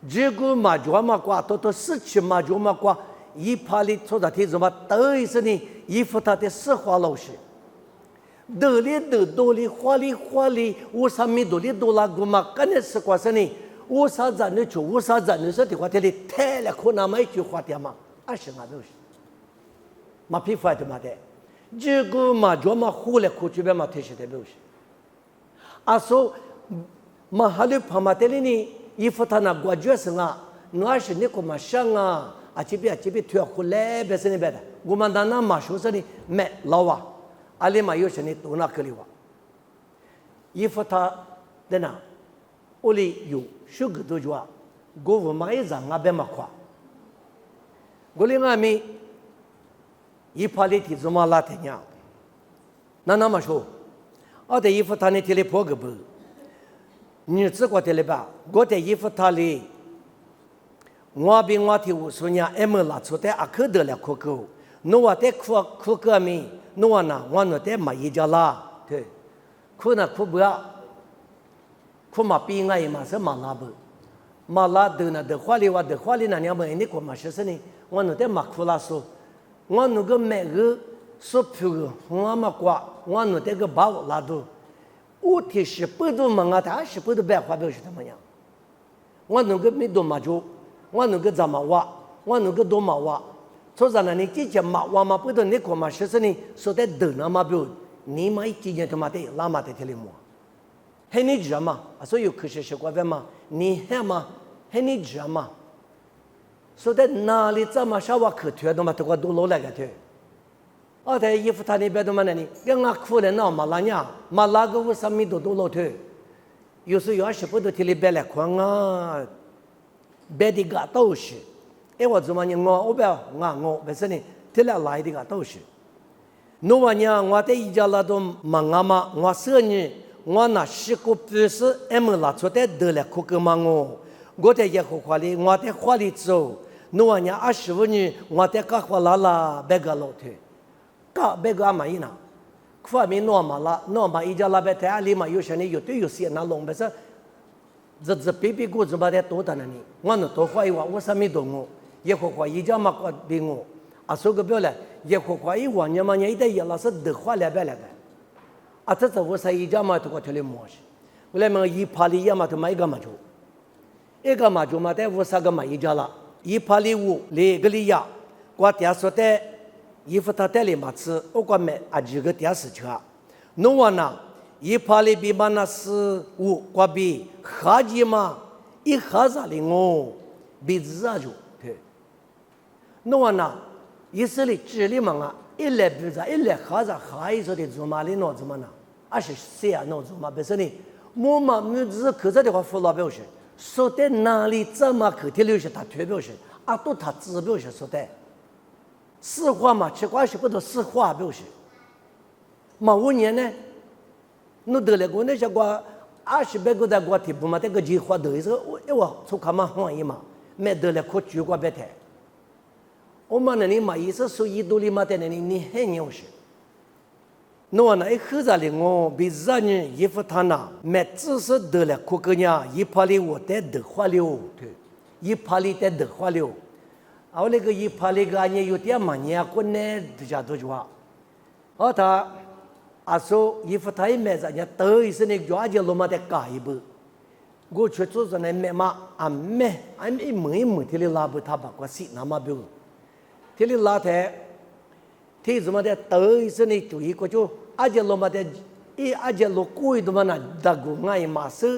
结果马脚嘛挂，到市区马脚嘛挂，一趴里做的题什么，都是呢，一副他的实话老师，多里花里，我啥米多里多啦个嘛，干的是quoi是呢？我啥人的就我啥人的说的话，这里太了可那么一句话的嘛，20嘛都是，嘛批发的嘛的，结果马脚嘛后来过去边嘛退休的都是，啊说。mahali pamateli ni ifutana gwajua senga ngashi ni kuma shanga achibi tuya khule beseni beda gumandana mashu sani me lawa ali mayo shani tuna kaliwa ifuta dena oli yu shug dojwa govu mai zanga be makwa golinga mi ipali ti zuma la tenya nana mashu ade ifuta ni tele pogabu你只过得了吧？我的衣服他里，我比我的无数年还没拿出的阿克得了苦口，侬我的苦革命，侬我呢，我那的没一家啦，对，苦呢苦不要，苦嘛比我也嘛是嘛拉不，嘛拉的呢的话里那娘们你过嘛是什呢？我那的嘛苦啦说，我那个每个说票个，我嘛挂，我那的个包拉都。我提示不都忙啊，他是不都白话表示怎么样？我能够没多嘛就，我能够怎么挖，我能够多嘛挖。所以呢，你之前嘛挖嘛不都你看嘛，是说呢，说的等那嘛表，你嘛一之前他妈的拉嘛的提里么？还你知道嘛？所以有科学习惯的嘛，你还嘛，还你知道嘛？说的哪里怎么稍微可推的嘛，都个都老来个推。哦，在衣服他那边都嘛那里，跟俺苦的那马拉呀，马拉个我上面都老头，有时有20不都提里边来看啊，别的个都是，哎我怎么呢？我不要我不是呢，提来来的个都是，侬话呢？我在一家那都忙啊嘛，我说呢，我那10个不是，俺们拿出来得了苦个嘛我在也好花里，我在花里走，侬话呢？25年我在干活啦，别个老头。个别个嘛伊那，苦米诺嘛一家那边台里嘛有些呢有对有些那弄不是，这比过子嘛的多的呢你，我那多花一万我啥没动我，也花一家嘛过比我，啊说个表嘞，也花一万年嘛年一代也老是得花200来个，啊这我啥一家嘛都过条里模式，后来嘛一趴里也嘛都买一个嘛就，一个嘛就嘛在50个嘛一家了，一趴里5里个里呀，我爹说的。衣服他带里嘛吃，我管买啊几个电视车，侬话呢？一趴里比嘛那15，我比哈几嘛一哈子里我比自啊就对。侬话呢？意思里这里嘛啊，一来比啥，一来哈子哈一说的做嘛里孬子嘛呢？24啊孬子嘛，不是呢？我嘛没只可这的话辅导表示，说的哪里怎么可贴留是他推表示，啊都他自表示说的。实话嘛，吃瓜是不都实话表示。嘛5年呢，侬得了过那些瓜20个的我提不嘛，这个计划的意思，我从看嘛换一嘛，没得了可举过别台。我们那里嘛，意思说一度里嘛，在那里你很牛是。那那一合着哩，我比人人一副他那，没只是得了可个呀，一怕哩我得得花了，对，一怕哩得得花了。เอาเลยก็ยิพาเลยก็อันนี้อยู่ที่มันเนี่ยคนเนี่ยดูจากตัวจัวอ๋อถ้าอาศัยยิฟทายแม่จะเนี่ยเตยสิเนี่ยจัวจะลงมาแต่กายบุกูช่วยตัวจะเนี่ยแม่มาอันแม่อันนี้มือที่เราลาบุทับกว่าสิน้ำมาบิวที่เราลาแต่ที่จะมาแต่เตยสิเนี่ยตัวอีกก็จัวอาจจะลงมาแต่อาจจะลงกู้อีตัวมันน่ะดักกูง่ายมาซื้อ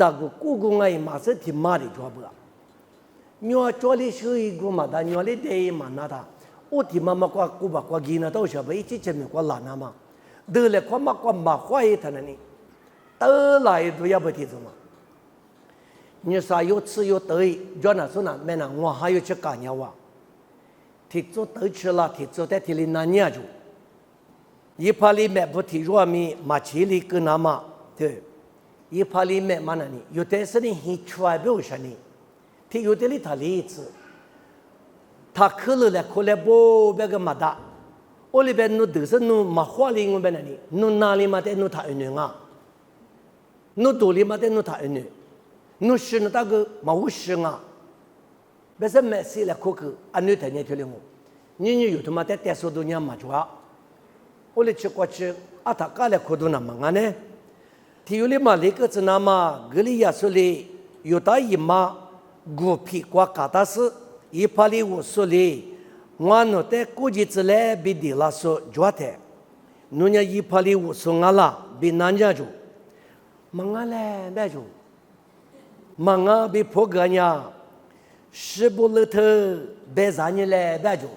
ดักกูกู้ง่ายมาซื้อที่มาดิจัวบุ鸟做的是一个嘛，但鸟的得嘛那他，我提妈妈过古巴过吉那都是不一起前面过烂那嘛，得了过嘛过嘛坏一他那里，得来都要不提什么，你啥有吃有得，叫那说那没那我还有去干鸟哇，提做得吃了，提做在提里那年就，一怕里面不提肉米，马起里跟那嘛，对，一怕里面嘛那里，有的是你很出来不是你。ที่อยู่ที่ลิทาลีส์ถ้าคือเลยคนเลยบ่เบกมาดาโอลิเบนนูดื้อนูมาขวาลิงเบนนี่นูนาลิมาเตนูท่าอื่นงานูดูลิมาเตนูท่าอื่นนูชินตาก็มาวุชิงาเบสเมสิเลยคุกอันนี้แต่เนี่ยที่เลี้ยงนี่อยู่ที่มาเตแต่สุดเนี่ยมาจัวโอลิชิกว่าชิอาทักกาเลยคุดูน้ำมังเนี่ยที่อยู่ลิมาลิกจะน้ำมากลิยาสุลีอยู่ตายิมากูพิกว่ากาตาสอีพาลีวุสุลีวันนั้นแต่กูจิตเลยบิดีลาสุจวดเถนุนยอีพาลีวุสุงาลาบินันจาจูมังาเลเบจูมังาบิพกญาสิบุลเธอเบซานีเลเบจู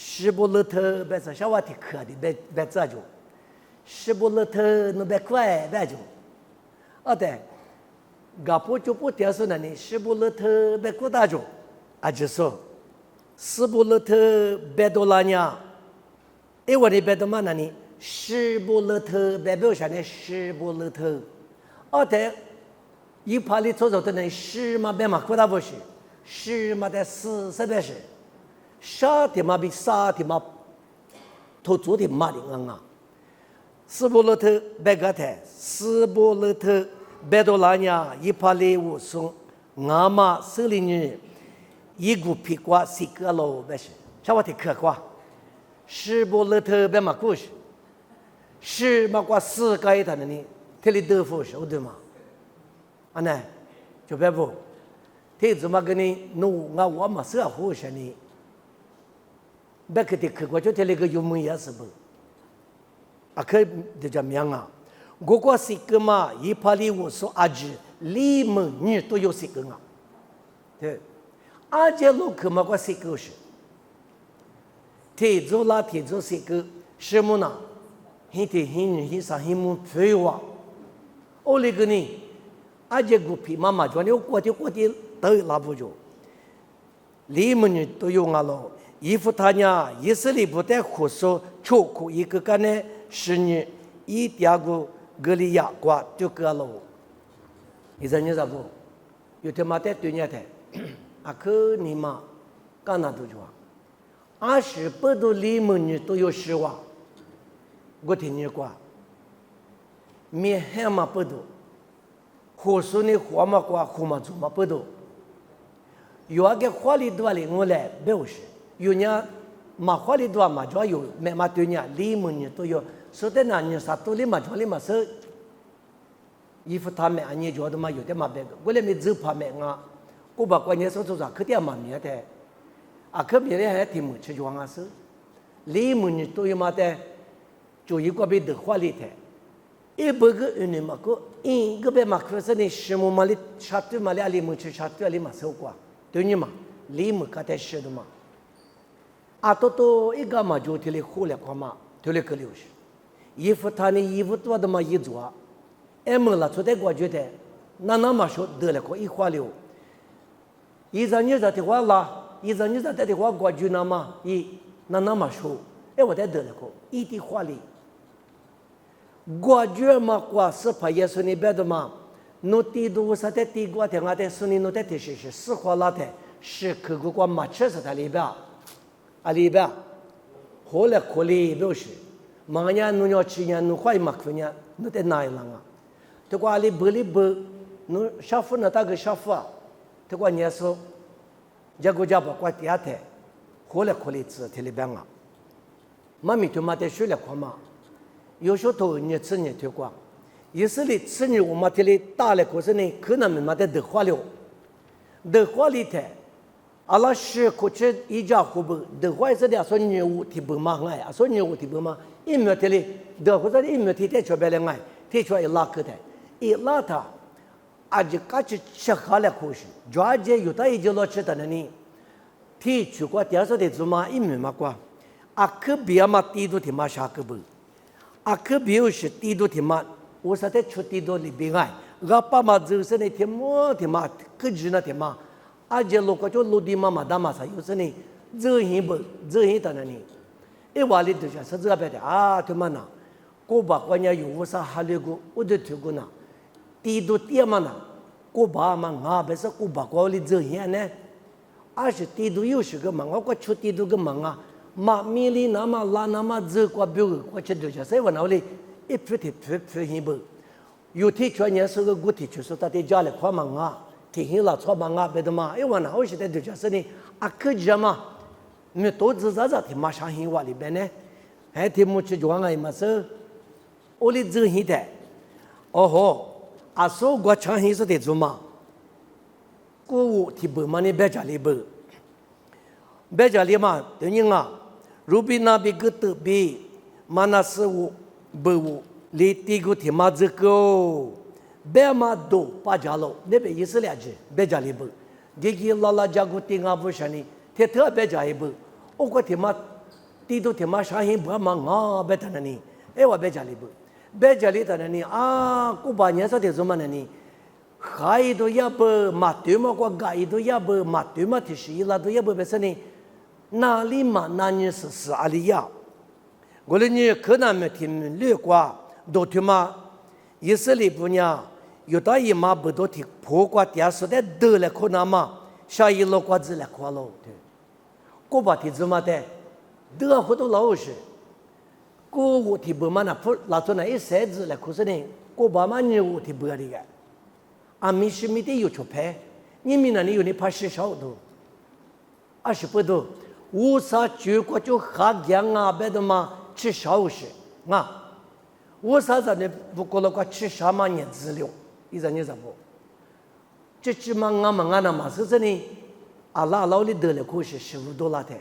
สิบุลเธอเบซาชาวติคือดิเบซาจูสิบุลเธอนุเบควายเบจูอะไรกาปูจูปูเทียสุนันนี่สิบุลเธอเบกุดาจูอาจจะsoสิบุลเธอเบดอลานีวันนี้เบดมานันนี่สิบุลเธอเบเบลชันนี่สิบุลเธอแต่อีพาลีโซโซตัวนี้สิมาเบมากุดาบุชิสิมาแต่สิเบชิชาติมาบิสาติมาทุจุติมาดิงังอ่ะสิบุลเธอเบกัดเถสิบุลเธอเบดอลานีอีพาลีวุสุงามาสิลินี一股皮瓜是个老百姓，像我的客瓜，是不勒特别嘛故事，是嘛瓜四个一谈的呢，这里豆腐是对吗？啊呢，就别不，这怎么跟你弄啊？我嘛是好些呢，别个的客瓜就这里个有门也是不，啊可就怎么样啊？我瓜是个嘛，一怕里我说阿吉，里门你都有是个啊，对。อาจจะลูกขึ้นมากว่าสิกอุชที่จุลาที่จุสิกสมุนะหินที่หินสาหิมุนเฟียวโอลิกนี่อาจจะกุปีมามาจวนนี้กว่าที่เตยลาบุจูลีมันตัวยุงาโลอีฟุตานียิสลีบุตรขุสชุกุอีกกันเนี่ยสิญอีที่อากูกลียากว่าจุกาโลอีจันนี่จะบุอยู่ที่มาเตตุเนี่ยเถอาคือนี่มาการนั่นตัวจัวอาชีพตัวลีมันนี่ตัว有实话กู听你说มีแห่มาปดูหัวสุนีหัวมากว่าหัวมาจุมาปดูอยู่อาเกขวาลีตัวลีงูเล่เบลชอยู่เนี่ยมาขวาลีตัวมาจัวอยู่แม่มาตัวเนี่ยลีมันนี่ตัวอยู่สุดท้ายนั่นเนี่ยสัตว์ตัวลีมาจัวลีมาซื้อยีฟุตาแม่อันนี้จัวตัวมาอยู่แต่มาเบกกูเลยมีจื้อพาแม่งากูบอกว่าเนี่ยสุดๆคือที่มันเนี่ยแต่อาคือมีอะไรให้ที่มึงช่วยวางอาศัยลีมึงนี่ตัวยังมาแต่จุยก็ไปดึกขวาลีแต่อีบุกอันนี้มาก็อีก็ไปมาคือสิ่งที่มึงมาลีชัดตัวมาลีอาลีมึงช่วยชัดตัวอาลีมาสู้กว่าตัวนี้มาลีมึงก็แต่ช่วยดูมาอาตัวอีกมาจู่ที่เลี้ยคู่เลี้ยความมาที่เลี้ยก็เลี้ยชยีฟุตานี่ยีฟุตว่าดมายีจัวมึงละสุดท้ายกว่าจู่แต่นั่นมาชดเดือดเลยก็อีขวาลี一阵子的话啦，一阵子的话过去那么那么说，我在得了个一的话里，我觉嘛过是怕耶稣你别的嘛，侬地都我啥的地过的我的孙女侬的的是死活拉的，是可个过马车是他里边，啊里边，后来可里都是，忙年侬要吃年侬快嘛可年侬得哪一浪啊？这个里不，侬下夫那大个下夫啊，这个年数，这个家把过第二天，后来可里子这里边啊，妈咪就嘛得学了快嘛。有时候你吃你推广，有时里吃你我们这里大了，可是呢，可能没得花了，得花里头，阿拉是过去一家户不，得花是的，说你我提不嘛哎，说你我提不嘛，一秒这里得或者一秒提在出边来哎，提出一拉个的，一拉它，啊就开始吃好了可是，主要就有的一就老吃的呢，提出过第二说的做嘛一秒嘛过，啊可别嘛地都提嘛啥个不。啊，可比如是地都天嘛，我说在出地都里边哎，我爸妈就是那天嘛，可知那天嘛，啊，这路过就路地嘛嘛，大嘛啥，有时呢，热很不，热很到那里，一瓦里头就是这边的啊，他妈呐，我把关键有我啥哈里个，我都听过呐，地都爹嘛呐，我爸嘛啊，不是我把关里热很呢，而是地都有些个嘛，我出地都个嘛啊。嘛米里那么拉那么热过表个，我吃多些，所以我那里一批很不，有天去年是个古天去说他在家里快忙啊，天黑了错忙啊，别的嘛，因为那我现在多些是呢，啊可着嘛，没多子咋的嘛上黑话里边呢，还天没去装啊嘛是，我里热很的，哦吼，啊说我长黑是得做嘛，我提不嘛你别家里不，别家里嘛，等于啊。Rubina bi gitu bi mana sewu bewu li tigu tima zeko be ma do pa jalo ne be yisle aje be jali bu gigi lala jagu tinga bu shani te the be jai bu o ko tima ti do tima shahin bu ma nga be tanani e wa be jali bu be jali tanani a ku ba nya sa de zo manani khai do ya bu ma tu ma ko gai do ya bu ma tu ma ti shi la do ya bu be sani哪里嘛？那你是阿里呀？我说你可能没听略过，都听嘛？以色列不呢？有的一嘛不都听破过电视的得了可能嘛？下一路过子了快了，对。我把提怎么的？得好多老实，我提不嘛那破拉出那一塞子了，可是呢，我把嘛你我提不了的个，啊米是米的有出牌，你们那里有你怕是少多，20不多。无啥结果就瞎讲啊，别的嘛吃少些啊，无啥子呢？不过了个吃啥嘛年资料，一直你怎不？这起码俺们那嘛是这里，阿拉老里得了可是15多啦的，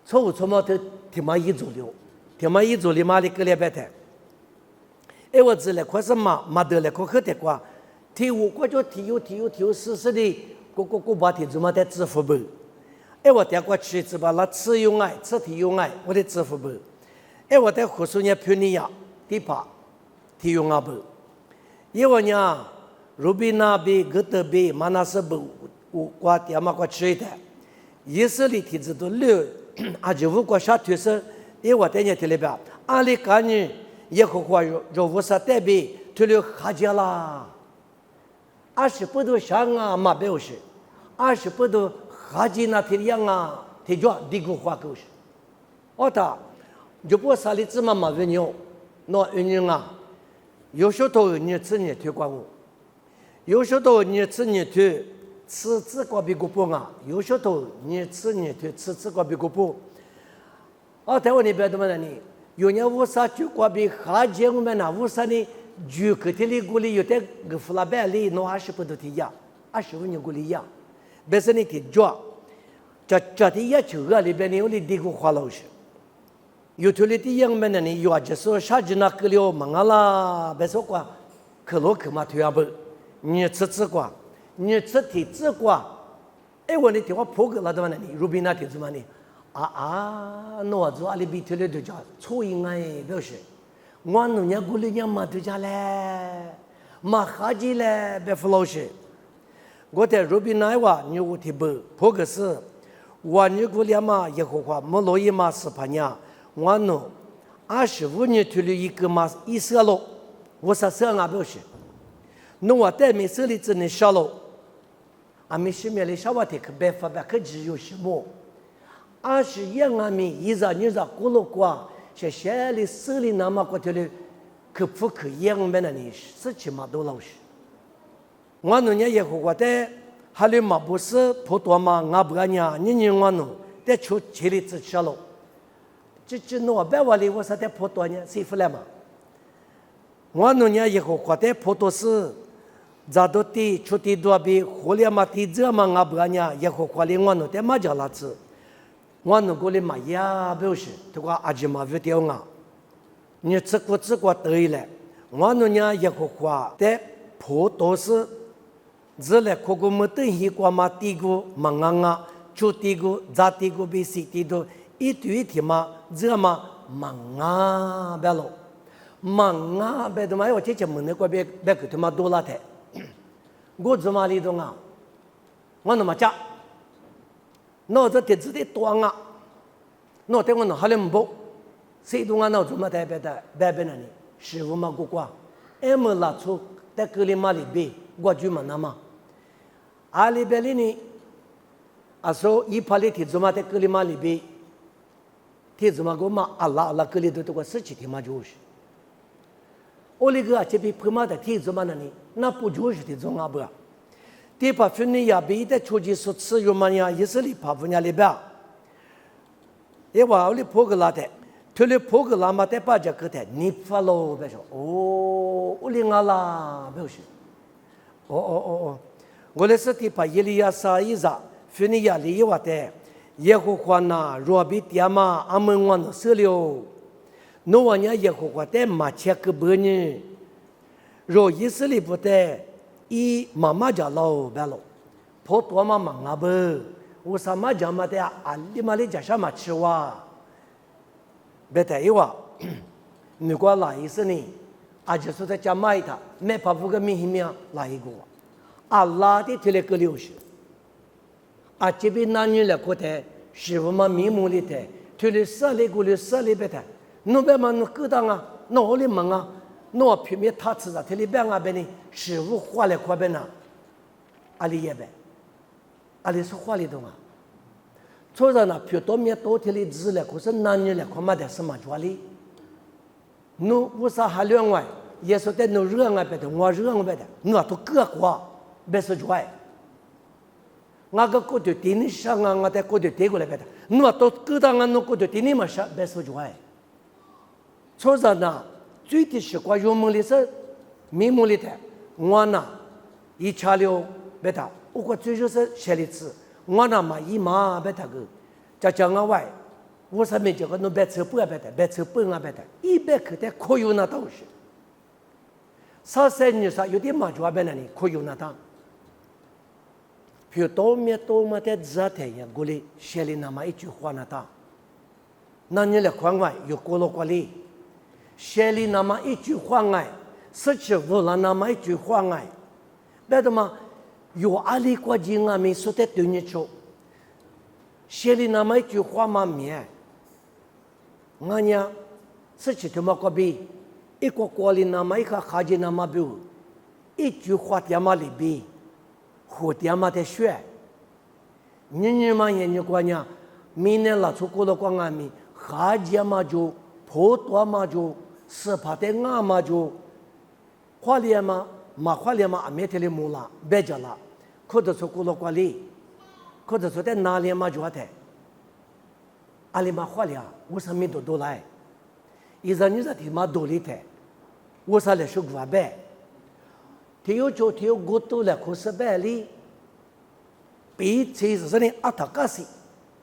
错嘛都他妈一做了，他妈一做的嘛里个礼拜的，哎我知了可是嘛得了可可的瓜，提我就提有试试的，我把提怎么的支付宝。哎，我带过去是吧？那吃用爱，吃体用爱，我的支付宝。哎，我带护士呢陪你呀，第八，体用啊不？因为呢，卢比那比格德比马那是不，我爹妈过去的，以色列体制都六，啊就我过下推是，因为我带你提里边，阿里干呢也可话就无啥代比，推了哈家啦，20不都想啊嘛表示，20不都。哈吉那天样啊，他就地沟花沟是，哦他，就不啥里子嘛嘛运用，那运用啊，有时候你吃你推广我，有时候你吃你推吃过比古不啊，有时候你吃你推吃过比古不，哦台湾那边怎么的呢？有年乌啥就过比哈吉我们那乌啥呢？就个天里古里有点个弗拉贝里，那20不都提呀，25年古里呀。别是你提抓，这的也就个里边你有你地个花老师，有头里的样们呢，你有啊，就是啥子那个了忙啊啦，别说过，可罗可嘛推啊不，你吃过，你吃过，哎我你听我破个了的嘛呢，你如比那听什么呢？那我做阿里比头里头叫错应该表示，我弄伢过来伢嘛头家嘞，嘛哈子嘞，别服老师。我在路边那话，你我提不破个事，我你过来嘛也好话，没落一嘛是怕伢，我弄25年退了一个嘛以色列，我说这俺不是，那我带没手里只能下了，俺们下面的小娃子可办法吧，可只有什么？21俺们120过了过，现在手里那么过头了，可不可养没那呢？事情嘛都老实。我那年也活的，还有嘛不是普通嘛，俺不干呀，你我弄，得出钱里只下了。这诺百万里我说的普通呢，谁付来嘛？我那年也活的普通是，咋都的出的多比，后来嘛的这嘛俺不干呀，也活的我弄的嘛叫哪子？我弄过的嘛呀，不是，这个阿姐嘛不掉啊。你这个对了，我那年也活的普通是。这来可个没等一过嘛，地个嘛啊，就地个咋地个比谁地多，一堆的嘛，这嘛啊，别了，啊，别的嘛，我这门那个别个他妈多了的，我怎么里头啊？我那么讲，那这电子的多啊，那对我那还能不？谁都啊那怎么的别那里，师傅嘛过过，么拉出在格里嘛里边。我就问他嘛，阿里边里呢，说一派的提子嘛在格里嘛里边，提子嘛我嘛阿拉格里头这个事情的嘛就是，我那个这边拍嘛的提子嘛那里，那不就是的中啊不？第八分呢也别的出去说吃有嘛呀，也是里爬分家里边，也话我里破个拉的，退了破个拉嘛在把这个的，你发喽别说，哦，我里阿拉不是。我那是第八一里亚啥意思？分你亚里话的，耶和华那若比爹嘛，阿门我那说了，那我伢耶和华的马切个不呢？若以色列不的，伊妈妈家老白了，跑多嘛忙啊不？我啥嘛家嘛的啊，你嘛里家啥嘛吃哇？别的一话，如果来一次呢？啊，就是在家买它，买怕不个米面来一个，啊，拉的提来个60，啊，这边男女来过的，师傅嘛面目里的，提来10里别的，侬别嘛侬够当啊，侬我里忙啊，侬平面他吃着，提里边啊边呢，师傅花来块边呐，阿里也别，阿里是花里头啊，所以呢，平多面多提里资来，可是男女来块嘛的什么抓里？侬为啥还另外？也说的侬热爱别的，我热爱别的，我都各国别说出来。我个国的地理上啊，我在国的地过来别的，我都各当俺侬国的地理嘛上别说出来。所以呢，最低是过有梦里是面目里的，我呢一查了别的，我个最就是写的字，我呢嘛一马别的个，再讲我外。我上面这个侬别扯不别的，别扯不啊别的，100克的可有那东西。33年啥有点嘛就别那里可有那当。比如多么的热天呀，过来写里那么一句话那当，那你来看看有过了过来，写里那么一句话哎，17了那么一句话哎，别的嘛有阿里国际啊没说的对你说，写里那么一句话嘛面。我呢，事情他妈个比一个国里那么一个哈吉那么比，一句话他妈里比，和他妈的学，你嘛研究过呢？明年拉出过了光俺们哈吉嘛就普多嘛就斯帕的俺嘛就，花莲嘛花莲嘛阿没得了木啦，别着啦，可得出过了光里，可得出在哪里嘛就的。阿里嘛花莲，我上面都来，一让你在地嘛多里的，我上来说过呗，他有过多了，可是百里，比起是呢阿塔卡西，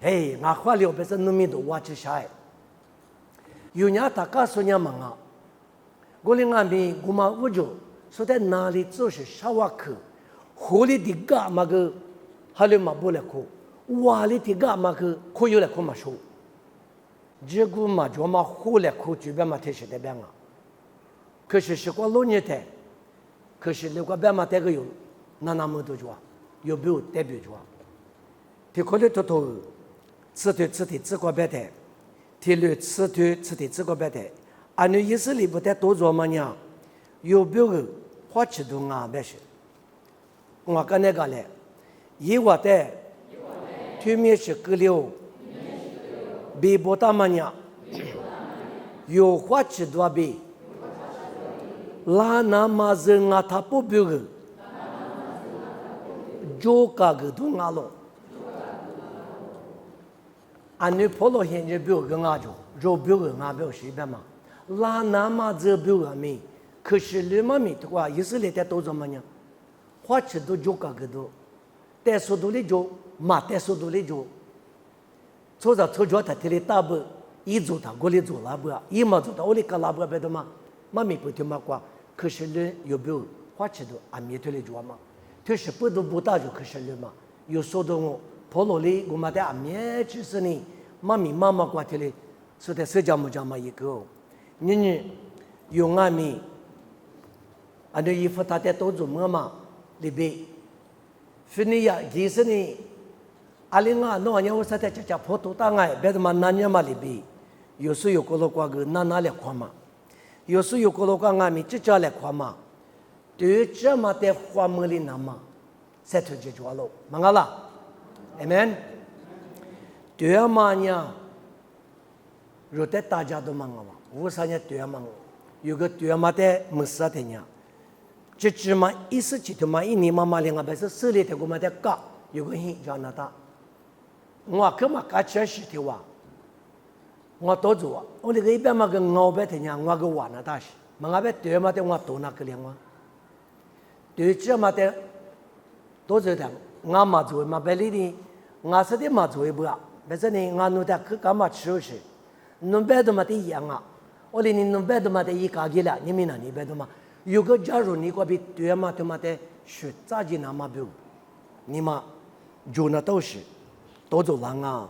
哎，俺花莲别是农民都挖起下来，有伢塔卡说伢忙啊，我哩俺们我嘛我就说在哪里就是啥瓦克，河里的干嘛个，还里嘛不来哭，瓦里的干嘛个，可有来哭嘛说。结果嘛，就嘛后来口就别嘛太实在别啊，可是是过6年的，可是如果别嘛这个有，那么多就啊，有没有代表就啊？他可能吃对吃过别的，他吃对吃个别的，安尼以色列不得多做嘛呢？有别个花起都安排些，我跟那个嘞，以我的对面是个了，比不大嘛呢？有花起多比，拉那么子我他不别个，就个个都安了。安尼婆罗现在别个安着，就别个安排是的嘛。拉那么子别个没，可是你妈咪的话，以色列的多做嘛呢？花起都就个个都，但速度里就马但速度里就，做着做着他这里大不，一做他过来做拉不，一嘛做他我里个拉不别的嘛，妈咪不听嘛话，可是你有别个花起都俺们这里做嘛，就是不都不大就可是你嘛，有说到我。婆罗里我们的阿面就是呢，妈咪妈妈过去的，说的社交木匠嘛一个，你用阿咪，安尼衣服他的都做么嘛里边，所以呀，其实呢，阿里啊，那我说的就普通大爱，别的嘛难嘛里边，有时有个老瓜个那来看嘛，有时有个老瓜阿咪这家来看嘛，对这么的花木里那嘛，才推就做了，忙个啦。Amen。对嘛呢？如果大家都忙了嘛，我啥呢？对嘛，有个对嘛的没啥的呢。这只嘛一时几天嘛，一年嘛两个白是手里头我们的搞，有个人叫那他，我干嘛搞这事的哇？我多做，我那个一边嘛个熬白的呢，我个玩那大事，嘛白对嘛的我多那个两个，对这嘛的多做的，我嘛做嘛白里的。我是的嘛做一步啊，但是呢，我弄的可干嘛吃吃，弄别的嘛的一样啊，我连你弄别的嘛的一家给了，你们那你别的嘛，有个假如你个比对嘛的嘛的学咋子那么比，你嘛就那都是多做人啊，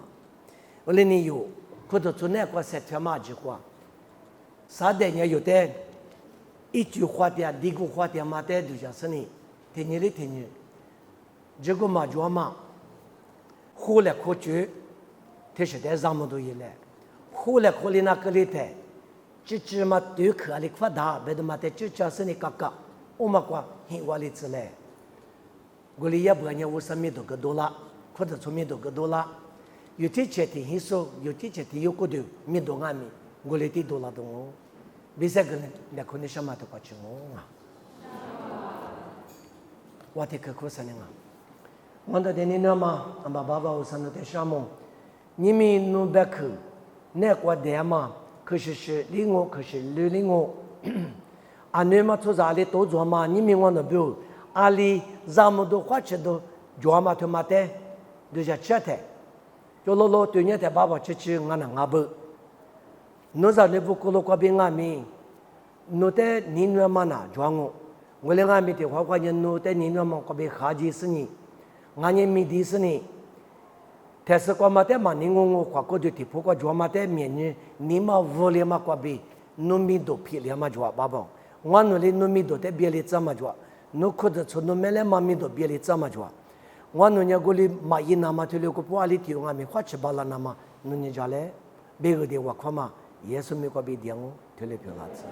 我连你有，或者做那个说他妈句话，啥的呢有的，一句话的，第个话的嘛的就是呢，听你的听你，这个嘛就嘛。后来可觉，他是在咱们都一来，后来可里那个里头，这嘛对可里发达，别的嘛的这就是你哥哥，我们讲很瓦里之类，我里也不然我什么都个多了，或者从么都个多了，有的钱的很少，有的钱的有个多，没多俺们，我里的多了多哦，别说个人，那可能什么都搞清哦啊，我的可可是呢啊。我的天呐嘛，俺爸爸我生的在沙漠，你们弄白去，那个的嘛，可是另外可是另外，啊你们做啥哩都做嘛？你们我那边，阿里咱们都花钱都做嘛，他妈的，都是吃的，就老对人家爸爸吃俺那阿不，侬在那不过了过边俺们，侬在你那嘛那做我连俺们的话人侬在你那嘛过边哈几十年。俺也没的是呢，但是过嘛的嘛，你我花过的地铺过做嘛的面呢，你嘛无里嘛过比，农民都批了嘛做，爸爸，我那里农民都在别里怎么做，侬可得从农民来嘛民都别里怎么做，我那伢个里嘛一那嘛就留个不阿里地我们花吃饱了那嘛，侬伢家嘞，别个的我看嘛，也是没过比点哦，就来表达子。